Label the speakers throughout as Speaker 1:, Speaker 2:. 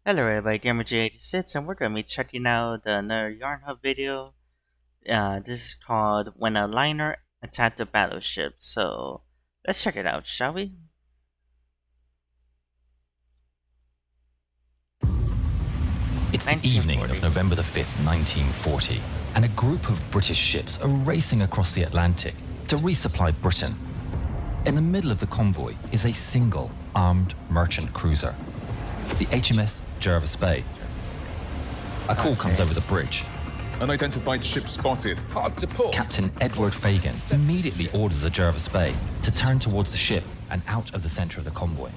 Speaker 1: Hello everybody, GamerJ86 and we're going to be checking out another Yarnhub video. This is called When a Liner Attacked a Battleship. So, let's check it out, shall we?
Speaker 2: It's the evening of November the 5th, 1940, and a group of British ships are racing across the Atlantic to resupply Britain. In the middle of the convoy is a single armed merchant cruiser, the HMS Jervis Bay. A call comes over the bridge.
Speaker 3: Unidentified ship spotted.
Speaker 4: Hard to port.
Speaker 2: Captain Edward Fagan immediately orders the Jervis Bay to turn towards the ship and out of the center of the convoy.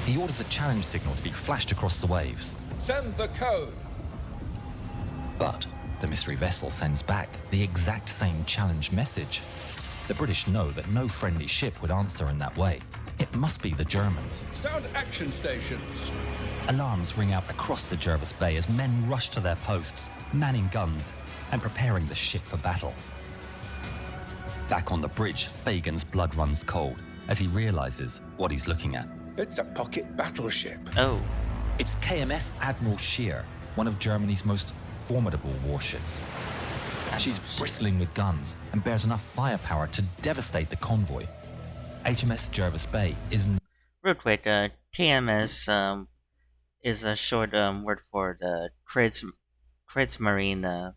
Speaker 2: He orders a challenge signal to be flashed across the waves.
Speaker 4: Send the code.
Speaker 2: But the mystery vessel sends back the exact same challenge message. The British know that no friendly ship would answer in that way. It must be the Germans.
Speaker 4: Sound action stations.
Speaker 2: Alarms ring out across the Jervis Bay as men rush to their posts, manning guns and preparing the ship for battle. Back on the bridge, Fagan's blood runs cold as he realizes what he's looking at.
Speaker 4: It's a pocket battleship.
Speaker 1: Oh,
Speaker 2: It's KMS Admiral Scheer, one of Germany's most formidable warships. She's bristling with guns and bears enough firepower to devastate the convoy. HMS Jervis Bay is...
Speaker 1: real quick, KMS is a short word for the Kriegsmarine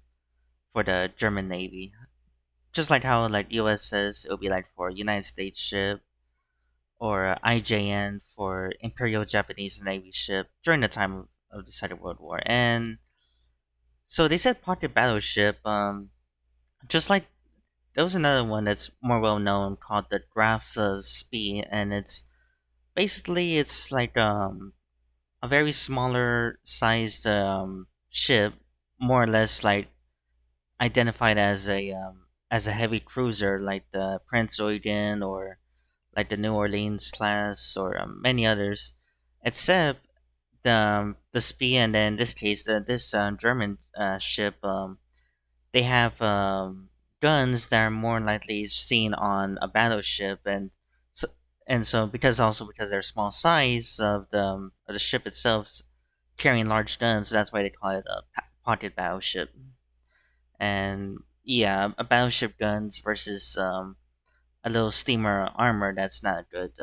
Speaker 1: for the German Navy. Just like how US says it would be for United States ship, or IJN for Imperial Japanese Navy ship during the time of the Second World War. And so they said pocket battleship. Just like there was another one that's more well known called the Graf Spee, and it's basically a very smaller sized ship, more or less identified as a heavy cruiser like the Prince Eugen or like the New Orleans class or many others, except the Spee, and then in this case this German ship, they have guns that are more likely seen on a battleship, and so because their small size of the ship itself carrying large guns, so that's why they call it a pocket battleship. And yeah, a battleship guns versus a little steamer armor, that's not a good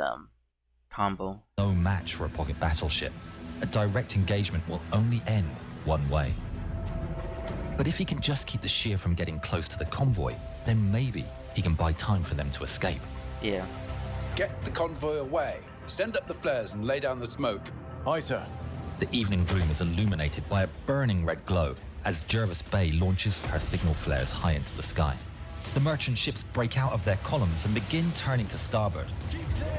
Speaker 1: combo.
Speaker 2: no match for a pocket battleship. A direct engagement will only end one way. But if he can just keep the Scheer from getting close to the convoy, then maybe he can buy time for them to escape.
Speaker 1: Yeah.
Speaker 4: Get the convoy away. Send up the flares and lay down the smoke.
Speaker 5: Aye, sir.
Speaker 2: The evening gloom is illuminated by a burning red glow as Jervis Bay launches her signal flares high into the sky. The merchant ships break out of their columns and begin turning to starboard.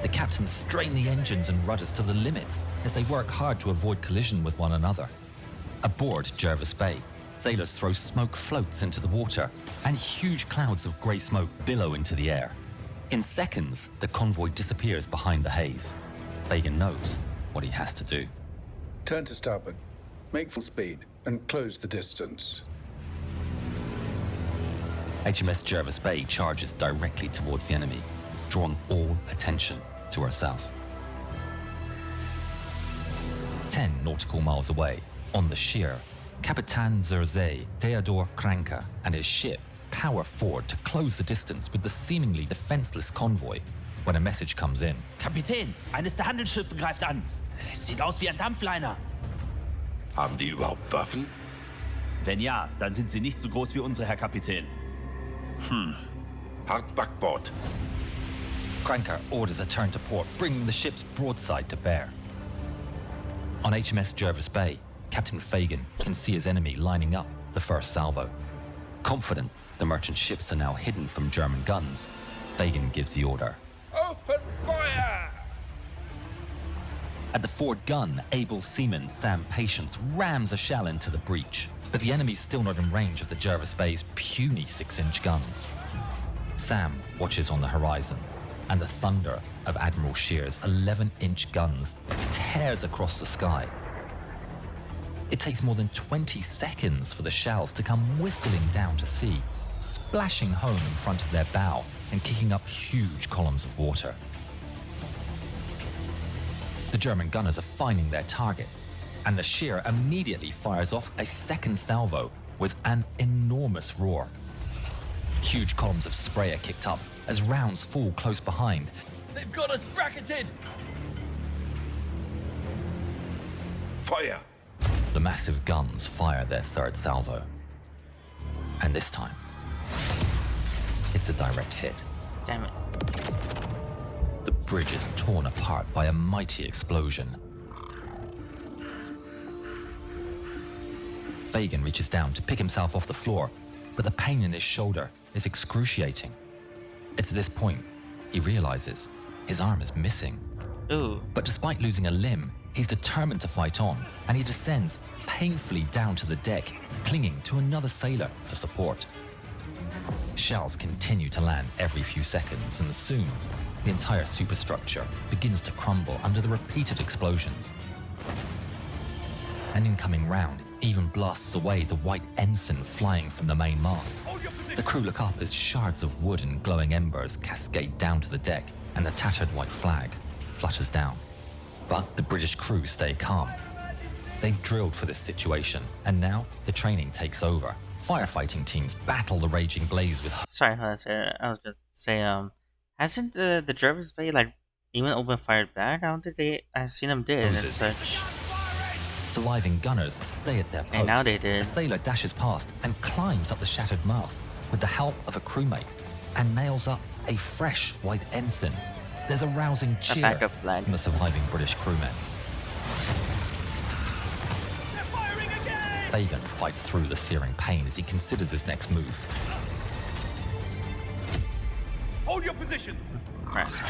Speaker 2: The captains strain the engines and rudders to the limits as they work hard to avoid collision with one another. Aboard Jervis Bay, sailors throw smoke floats into the water, and huge clouds of grey smoke billow into the air. In seconds, the convoy disappears behind the haze. Fagan knows what he has to do.
Speaker 4: Turn to starboard. Make full speed and close the distance.
Speaker 2: HMS Jervis Bay charges directly towards the enemy, drawing all attention to herself. 10 nautical miles away, on the Scheer, Kapitan Zerzay Theodor Kranker and his ship power forward to close the distance with the seemingly defenseless convoy when a message comes in.
Speaker 6: Kapitän, eines der Handelsschiffe greift an. Es sieht aus wie ein Dampfliner.
Speaker 7: Haben die überhaupt Waffen?
Speaker 6: Wenn ja, dann sind sie nicht so groß wie unsere, Herr Kapitän.
Speaker 7: Hart Backbord.
Speaker 2: Kranker orders a turn to port, bringing the ship's broadside to bear. On HMS Jervis Bay, Captain Fagan can see his enemy lining up the first salvo. Confident the merchant ships are now hidden from German guns, Fagan gives the order.
Speaker 4: Open fire!
Speaker 2: At the forward gun, able seaman Sam Patience rams a shell into the breach, but the enemy's still not in range of the Jervis Bay's puny 6-inch guns. Sam watches on the horizon, and the thunder of Admiral Scheer's 11-inch guns tears across the sky. It takes more than 20 seconds for the shells to come whistling down to sea, splashing home in front of their bow and kicking up huge columns of water. The German gunners are finding their target, and the sheer immediately fires off a second salvo with an enormous roar. Huge columns of spray are kicked up as rounds fall close behind.
Speaker 6: They've got us bracketed!
Speaker 7: Feuer!
Speaker 2: The massive guns fire their third salvo. And this time, it's a direct hit.
Speaker 1: Damn it.
Speaker 2: The bridge is torn apart by a mighty explosion. Fagin reaches down to pick himself off the floor, but the pain in his shoulder is excruciating. It's at this point he realizes his arm is missing.
Speaker 1: Ooh.
Speaker 2: But despite losing a limb, he's determined to fight on, and he descends painfully down to the deck, clinging to another sailor for support. Shells continue to land every few seconds, and soon the entire superstructure begins to crumble under the repeated explosions. An incoming round even blasts away the white ensign flying from the main mast. The crew look up as shards of wood and glowing embers cascade down to the deck, and the tattered white flag flutters down. But the British crew stay calm. They've drilled for this situation, and now the training takes over. Firefighting teams battle the raging blaze with...
Speaker 1: Sorry, hold on a second. I was just say, hasn't the Jervis Bay like even open fired back? I don't think I've seen them did and
Speaker 2: Hoses.
Speaker 1: such.
Speaker 2: Surviving gunners stay at their posts.
Speaker 1: And now they did.
Speaker 2: A sailor dashes past and climbs up the shattered mast with the help of a crewmate and nails up a fresh white ensign. There's a rousing cheer
Speaker 1: backup flag.
Speaker 2: from the surviving British crewmen. Fagin fights through the searing pain as he considers his next move.
Speaker 6: Hold your position!
Speaker 1: Right.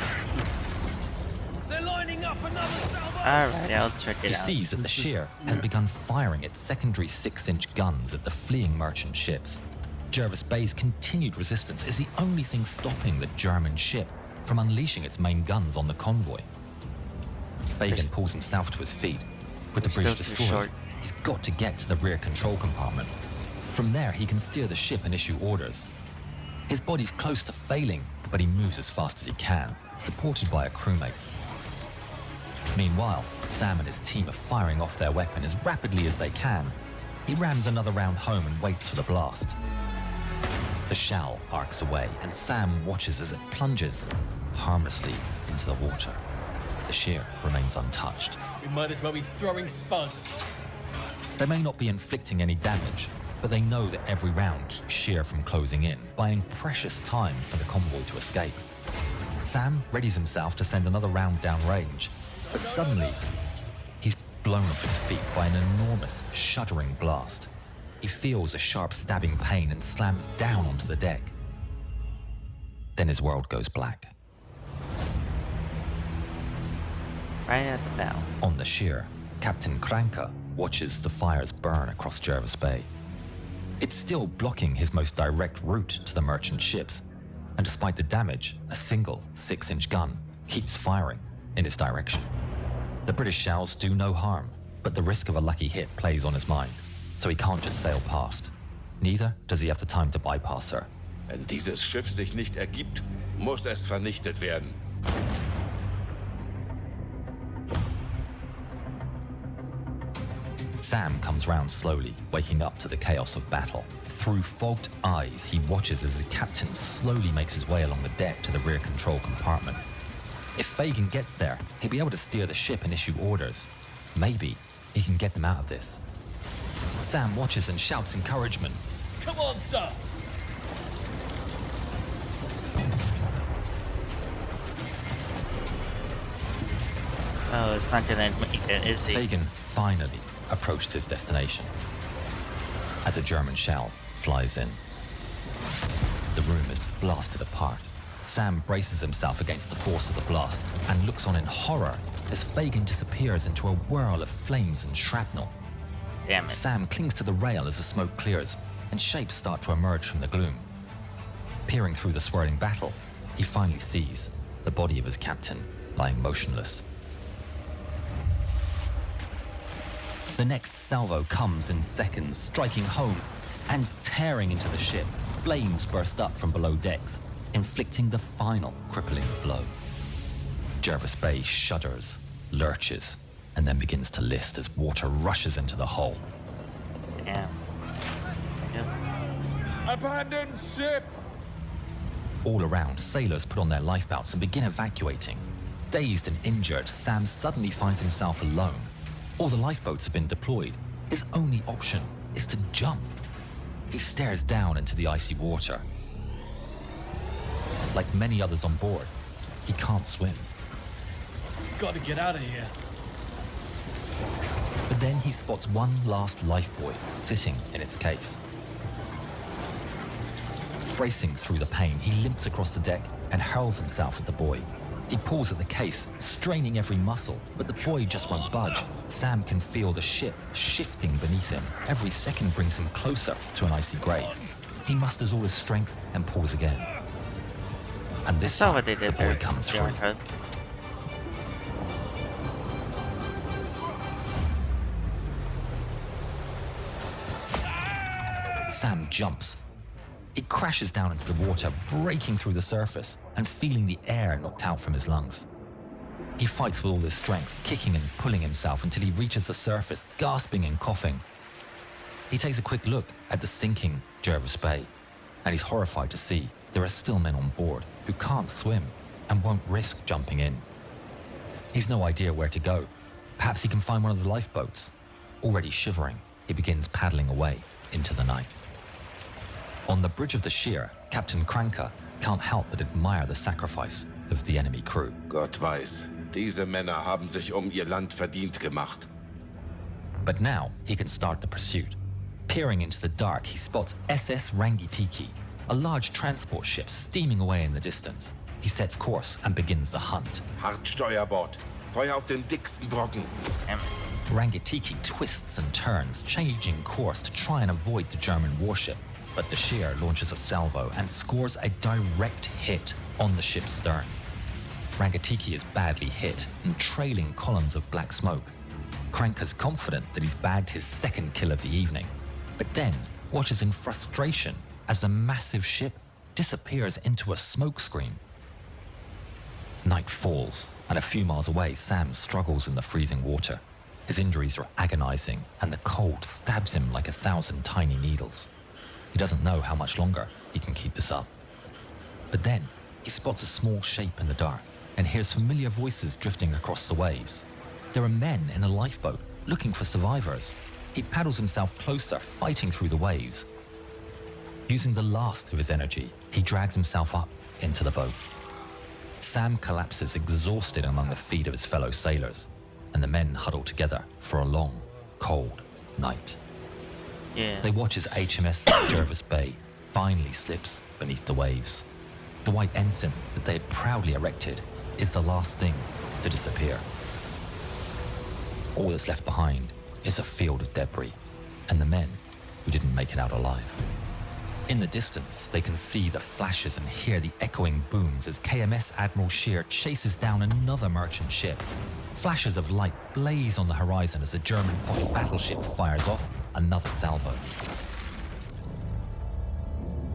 Speaker 6: They're lining up another salvo!
Speaker 1: Alright, I'll check it
Speaker 2: He
Speaker 1: out.
Speaker 2: sees that the Sheer has begun firing its secondary 6-inch guns at the fleeing merchant ships. Jervis Bay's continued resistance is the only thing stopping the German ship from unleashing its main guns on the convoy. Fagin pulls himself to his feet. With the
Speaker 1: Still
Speaker 2: bridge
Speaker 1: too
Speaker 2: destroyed,
Speaker 1: short.
Speaker 2: he's got to get to the rear control compartment. From there, he can steer the ship and issue orders. His body's close to failing, but he moves as fast as he can, supported by a crewmate. Meanwhile, Sam and his team are firing off their weapon as rapidly as they can. He rams another round home and waits for the blast. The shell arcs away, and Sam watches as it plunges harmlessly into the water. The Sheer remains untouched.
Speaker 6: We might as well be throwing spuds.
Speaker 2: They may not be inflicting any damage, but they know that every round keeps Sheer from closing in, buying precious time for the convoy to escape. Sam readies himself to send another round downrange, but suddenly, he's blown off his feet by an enormous, shuddering blast. He feels a sharp stabbing pain and slams down onto the deck. Then his world goes black.
Speaker 1: Right at the bow.
Speaker 2: On the Sheer, Captain Kranke watches the fires burn across Jervis Bay. It's still blocking his most direct route to the merchant ships, and despite the damage, a single 6-inch gun keeps firing in its direction. The British shells do no harm, but the risk of a lucky hit plays on his mind, so he can't just sail past. Neither does he have the time to bypass her.
Speaker 7: Wenn dieses Schiff sich nicht ergibt, muss es vernichtet werden.
Speaker 2: Sam comes round slowly, waking up to the chaos of battle. Through fogged eyes, he watches as the captain slowly makes his way along the deck to the rear control compartment. If Fagin gets there, he'll be able to steer the ship and issue orders. Maybe he can get them out of this. Sam watches and shouts encouragement.
Speaker 6: Come on, sir!
Speaker 1: Oh, it's not gonna make it, is he?
Speaker 2: Fagin finally approaches his destination as a German shell flies in. The room is blasted apart. Sam braces himself against the force of the blast and looks on in horror as Fagin disappears into a whirl of flames and shrapnel.
Speaker 1: Damn it.
Speaker 2: Sam clings to the rail as the smoke clears and shapes start to emerge from the gloom. Peering through the swirling battle, he finally sees the body of his captain lying motionless. The next salvo comes in seconds, striking home and tearing into the ship. Flames burst up from below decks, inflicting the final crippling blow. Jervis Bay shudders, lurches, and then begins to list as water rushes into the hull.
Speaker 1: Damn. Yep.
Speaker 3: Abandon ship!
Speaker 2: All around, sailors put on their lifebelts and begin evacuating. Dazed and injured, Sam suddenly finds himself alone. All the lifeboats have been deployed. His only option is to jump. He stares down into the icy water. Like many others on board, he can't swim.
Speaker 6: Gotta get out of here.
Speaker 2: But then he spots one last lifebuoy sitting in its case. Bracing through the pain, he limps across the deck and hurls himself at the buoy. He pulls at the case, straining every muscle, but the buoy just won't budge. Sam can feel the ship shifting beneath him. Every second brings him closer to an icy grave. He musters all his strength and pulls again. And
Speaker 1: I
Speaker 2: this
Speaker 1: saw
Speaker 2: time,
Speaker 1: what they
Speaker 2: the
Speaker 1: did
Speaker 2: buoy
Speaker 1: there.
Speaker 2: comes free.
Speaker 1: Yarnhub.
Speaker 2: Sam jumps. He crashes down into the water, breaking through the surface and feeling the air knocked out from his lungs. He fights with all his strength, kicking and pulling himself until he reaches the surface, gasping and coughing. He takes a quick look at the sinking Jervis Bay, and he's horrified to see there are still men on board who can't swim and won't risk jumping in. He's no idea where to go. Perhaps he can find one of the lifeboats. Already shivering, he begins paddling away into the night. On the bridge of the Sheer, Captain Kranker can't help but admire the sacrifice of the enemy crew.
Speaker 7: Gott weiß, diese Männer haben sich ihr Land verdient gemacht.
Speaker 2: But now he can start the pursuit. Peering into the dark, he spots SS Rangitiki, a large transport ship steaming away in the distance. He sets course and begins the hunt.
Speaker 7: Hart Steuerbord. Feuer auf den dicksten Brocken.
Speaker 1: Damn.
Speaker 2: Rangitiki twists and turns, changing course to try and avoid the German warship. But the Sheer launches a salvo and scores a direct hit on the ship's stern. Rangitiki is badly hit and trailing columns of black smoke. Kranker's confident that he's bagged his second kill of the evening, but then watches in frustration as the massive ship disappears into a smokescreen. Night falls, and a few miles away, Sam struggles in the freezing water. His injuries are agonizing, and the cold stabs him like 1,000 tiny needles. He doesn't know how much longer he can keep this up. But then, he spots a small shape in the dark and hears familiar voices drifting across the waves. There are men in a lifeboat looking for survivors. He paddles himself closer, fighting through the waves. Using the last of his energy, he drags himself up into the boat. Sam collapses exhausted among the feet of his fellow sailors, and the men huddle together for a long, cold night.
Speaker 1: Yeah.
Speaker 2: They watch as HMS Jervis Bay finally slips beneath the waves. The white ensign that they had proudly erected is the last thing to disappear. All that's left behind is a field of debris and the men who didn't make it out alive. In the distance, they can see the flashes and hear the echoing booms as KMS Admiral Scheer chases down another merchant ship. Flashes of light blaze on the horizon as the German battleship fires off another salvo.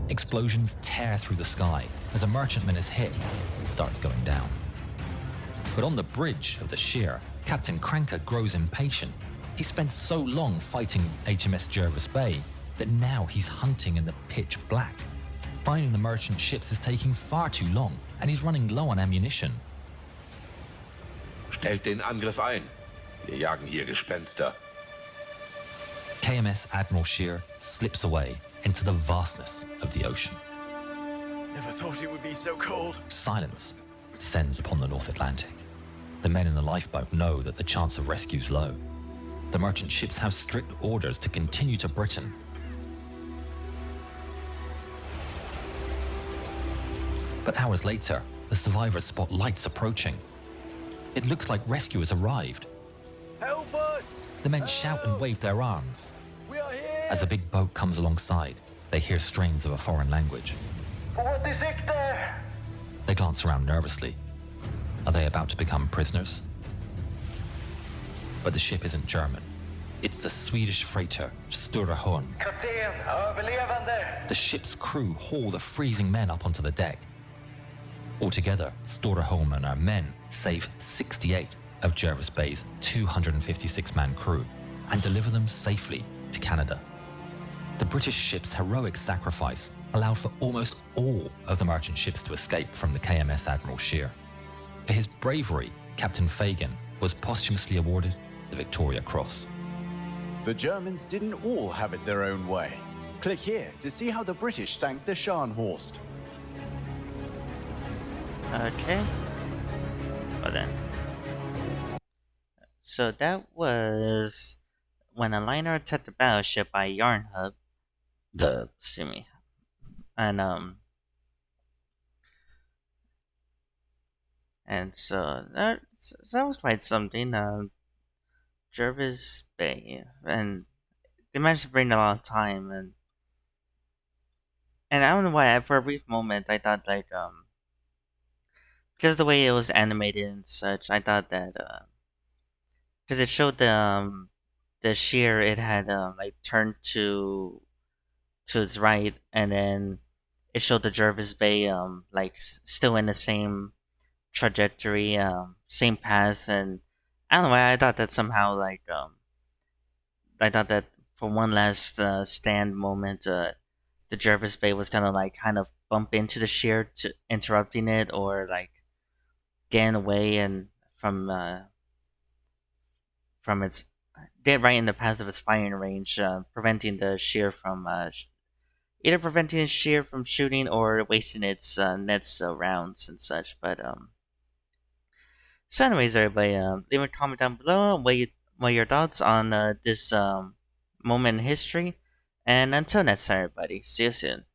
Speaker 2: Explosions tear through the sky as a merchantman is hit and starts going down. But on the bridge of the Sheer, Captain Kranker grows impatient. He spent so long fighting HMS Jervis Bay that now he's hunting in the pitch black. Finding the merchant ships is taking far too long, and he's running low on ammunition.
Speaker 7: Stellt den Angriff ein. Wir jagen hier Gespenster.
Speaker 2: KMS Admiral Scheer slips away into the vastness of the ocean.
Speaker 6: Never thought it would be so cold.
Speaker 2: Silence descends upon the North Atlantic. The men in the lifeboat know that the chance of rescue is low. The merchant ships have strict orders to continue to Britain. But hours later, the survivors spot lights approaching. It looks like rescue has arrived.
Speaker 6: Help us!
Speaker 2: The men shout and wave their arms.
Speaker 6: We are here!
Speaker 2: As a big boat comes alongside, they hear strains of a foreign language. They glance around nervously. Are they about to become prisoners? But the ship isn't German. It's the Swedish freighter Stora Holm. The ship's crew haul the freezing men up onto the deck. Altogether, Stora Holm and her men save 68 of Jervis Bay's 256-man crew and deliver them safely to Canada. The British ship's heroic sacrifice allowed for almost all of the merchant ships to escape from the KMS Admiral Scheer. For his bravery, Captain Fagan was posthumously awarded the Victoria Cross.
Speaker 5: The Germans didn't all have it their own way. Click here to see how the British sank the Scharnhorst.
Speaker 1: Okay. Well then. So that was when a liner attacked the battleship by Yarnhub. Excuse me. And so that was quite something. Jervis Bay, and they managed to bring a lot of time, and I don't know why. For a brief moment, I thought like because the way it was animated and such, I thought that because it showed the shear, it had like turned to its right, and then it showed the Jervis Bay like still in the same trajectory, same path, and I don't know why I thought that somehow like I thought that for one last stand moment, the Jervis Bay was gonna like kind of bump into the shear, to interrupting it, or like getting away and from its get right in the path of its firing range, preventing the shear from either preventing its shear from shooting or wasting its nets rounds and such. But so anyways, everybody, leave a comment down below what your thoughts on this moment in history. And until next time, everybody, see you soon.